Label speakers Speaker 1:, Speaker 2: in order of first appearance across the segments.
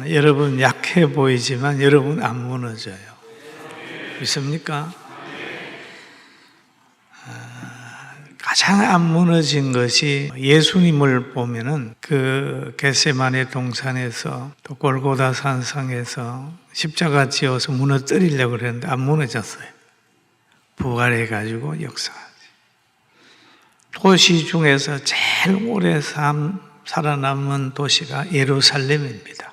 Speaker 1: 여러분 약해 보이지만 여러분 안 무너져요. 믿습니까? 가장 안 무너진 것이 예수님을 보면은 그 겟세마네 동산에서 또 골고다 산상에서 십자가 지어서 무너뜨리려고 그랬는데 안 무너졌어요. 부활해가지고 역사하지. 도시 중에서 제일 오래 살아남은 도시가 예루살렘입니다.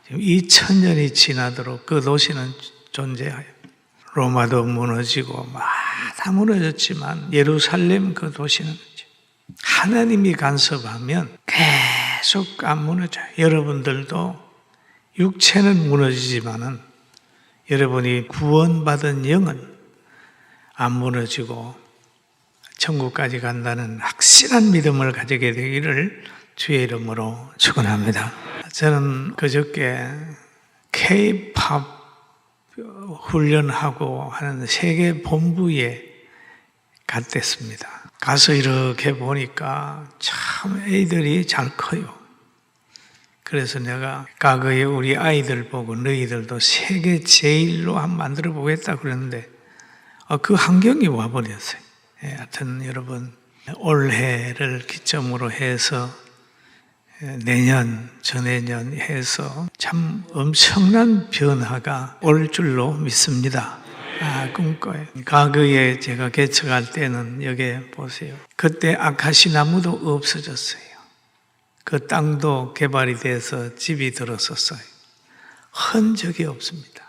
Speaker 1: 지금 2000년이 지나도록 그 도시는 존재해요. 로마도 무너지고 다 무너졌지만 예루살렘 그 도시는 하나님이 간섭하면 계속 안 무너져요. 여러분들도 육체는 무너지지만은 여러분이 구원받은 영은 안 무너지고 천국까지 간다는 확실한 믿음을 가지게 되기를 주의 이름으로 축원합니다. 저는 그저께 K-팝 훈련하고 하는 세계 본부에 갔댔습니다. 가서 이렇게 보니까 참 애들이 잘 커요. 그래서 내가 과거에 우리 아이들 보고 너희들도 세계 제일로 한번 만들어 보겠다 그랬는데 그 환경이 와버렸어요. 하여튼 여러분 올해를 기점으로 해서 내년, 저내년 해서 참 엄청난 변화가 올 줄로 믿습니다. 꿈꿔요. 과거에 제가 개척할 때는 여기 보세요. 그때 아카시 나무도 없어졌어요. 그 땅도 개발이 돼서 집이 들었었어요. 흔적이 없습니다.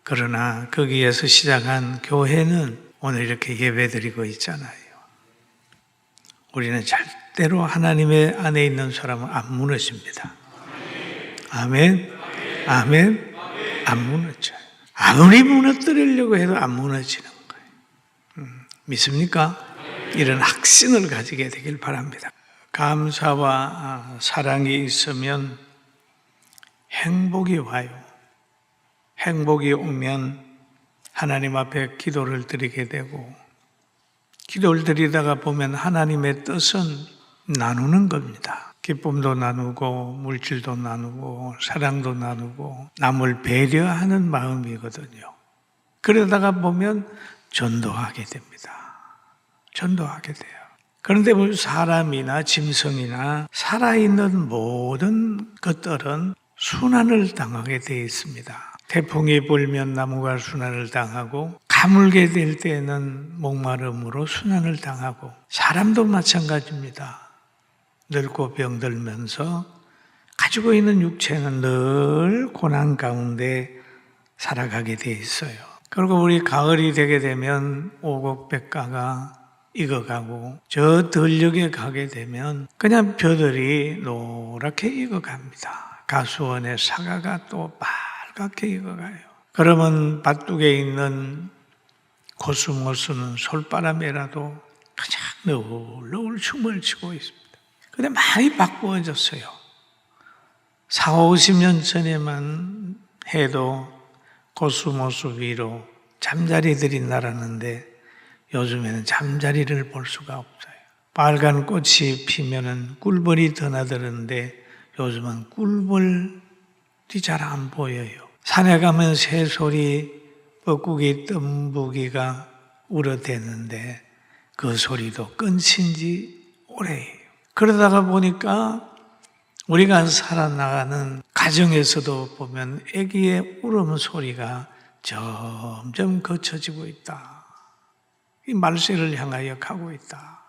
Speaker 1: 그러나 거기에서 시작한 교회는 오늘 이렇게 예배드리고 있잖아요. 우리는 절대로 하나님의 안에 있는 사람은 안 무너집니다. 아멘. 아멘. 안 무너져요. 아무리 무너뜨리려고 해도 안 무너지는 거예요. 믿습니까? 이런 확신을 가지게 되길 바랍니다. 감사와 사랑이 있으면 행복이 와요. 행복이 오면 하나님 앞에 기도를 드리게 되고 기도를 드리다가 보면 하나님의 뜻은 나누는 겁니다. 기쁨도 나누고 물질도 나누고 사랑도 나누고 남을 배려하는 마음이거든요. 그러다가 보면 전도하게 됩니다. 전도하게 돼요. 그런데 사람이나 짐승이나 살아있는 모든 것들은 순환을 당하게 되어 있습니다. 태풍이 불면 나무가 순환을 당하고 가물게 될 때는 목마름으로 순환을 당하고 사람도 마찬가지입니다. 늙고 병들면서 가지고 있는 육체는 늘 고난 가운데 살아가게 돼 있어요. 그리고 우리 가을이 되게 되면 오곡백과가 익어가고 저 들녘에 가게 되면 그냥 벼들이 노랗게 익어갑니다. 가수원의 사과가 또 빨갛게 익어가요. 그러면 밭둑에 있는 코스모스는 솔바람에라도 그냥 너울 춤을 추고 있습니다. 근데 많이 바꾸어졌어요. 40, 50년 전에만 해도 코스모스 위로 잠자리들이 날았는데 요즘에는 잠자리를 볼 수가 없어요. 빨간 꽃이 피면은 꿀벌이 드나드는데 요즘은 꿀벌이 잘 안 보여요. 산에 가면 새소리, 뻐꾸기, 뜸부기가 울어대는데 그 소리도 끊친 지 오래예요. 그러다가 보니까 우리가 살아나가는 가정에서도 보면 아기의 울음소리가 점점 거쳐지고 있다. 이 말세를 향하여 가고 있다.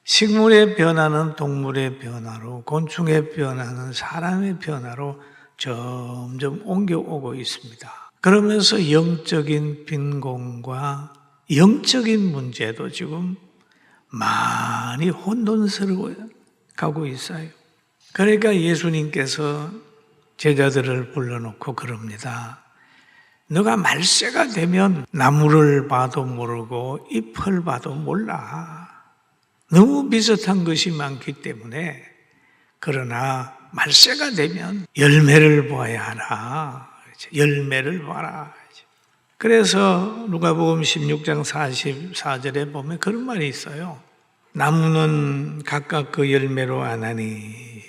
Speaker 1: 식물의 변화는 동물의 변화로, 곤충의 변화는 사람의 변화로 점점 옮겨오고 있습니다. 그러면서 영적인 빈곤과 영적인 문제도 지금 많이 혼돈스러워 가고 있어요. 그러니까 예수님께서 제자들을 불러놓고 그럽니다. 너가 말세가 되면 나무를 봐도 모르고 잎을 봐도 몰라. 너무 비슷한 것이 많기 때문에 그러나 말세가 되면 열매를 보아야 하라. 열매를 봐라. 그래서 누가복음 16장 44절에 보면 그런 말이 있어요. 나무는 각각 그 열매로 아나니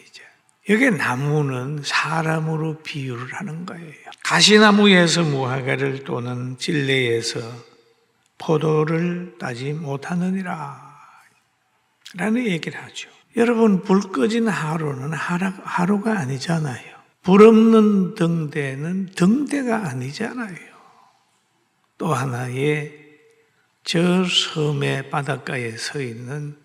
Speaker 1: 여기 나무는 사람으로 비유를 하는 거예요. 가시나무에서 무화과를 또는 찔레에서 포도를 따지 못하느니라 라는 얘기를 하죠. 여러분, 불 꺼진 하루는 하루가 아니잖아요. 불 없는 등대는 등대가 아니잖아요. 또 하나의 저 섬의 바닷가에 서 있는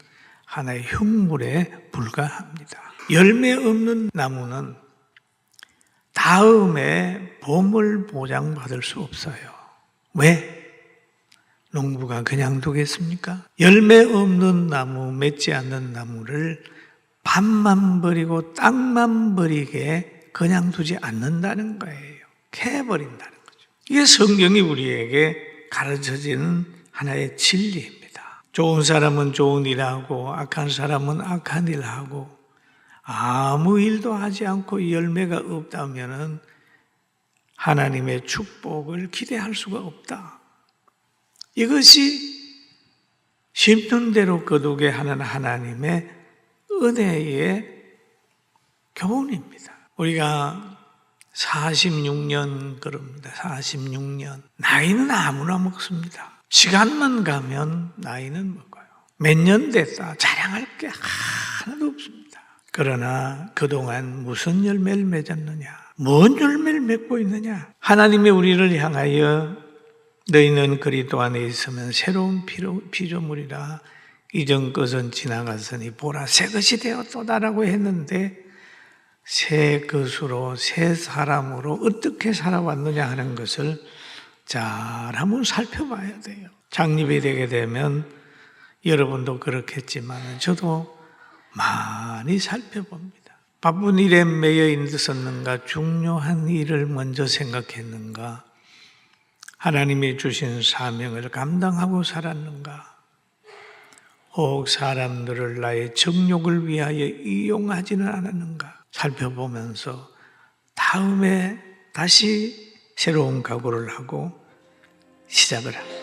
Speaker 1: 하나의 흉물에 불과합니다. 열매 없는 나무는 다음에 봄을 보장받을 수 없어요. 왜? 농부가 그냥 두겠습니까? 열매 없는 나무, 맺지 않는 나무를 밭만 버리고 땅만 버리게 그냥 두지 않는다는 거예요. 캐버린다는 거죠. 이게 성경이 우리에게 가르쳐지는 하나의 진리입니다. 좋은 사람은 좋은 일하고 악한 사람은 악한 일하고 아무 일도 하지 않고 열매가 없다면 하나님의 축복을 기대할 수가 없다. 이것이 심는 대로 거두게 하는 하나님의 은혜의 교훈입니다. 우리가 46년 그럽니다. 46년. 나이는 아무나 먹습니다. 시간만 가면 나이는 먹어요. 몇 년 됐다. 자랑할 게 하나도 없습니다. 그러나 그동안 무슨 열매를 맺었느냐? 뭔 열매를 맺고 있느냐? 하나님이 우리를 향하여 너희는 그리스도 안에 있으면 새로운 피조물이라 이전 것은 지나갔으니 보라 새 것이 되었도다라고 했는데 새 것으로 새 사람으로 어떻게 살아왔느냐 하는 것을 잘 한번 살펴봐야 돼요. 창립이 되게 되면 여러분도 그렇겠지만 저도 많이 살펴봅니다. 바쁜 일에 매여 있었는가? 중요한 일을 먼저 생각했는가? 하나님이 주신 사명을 감당하고 살았는가? 혹 사람들을 나의 정욕을 위하여 이용하지는 않았는가? 살펴보면서 다음에 다시 새로운 각오를 하고 시작을 합니다.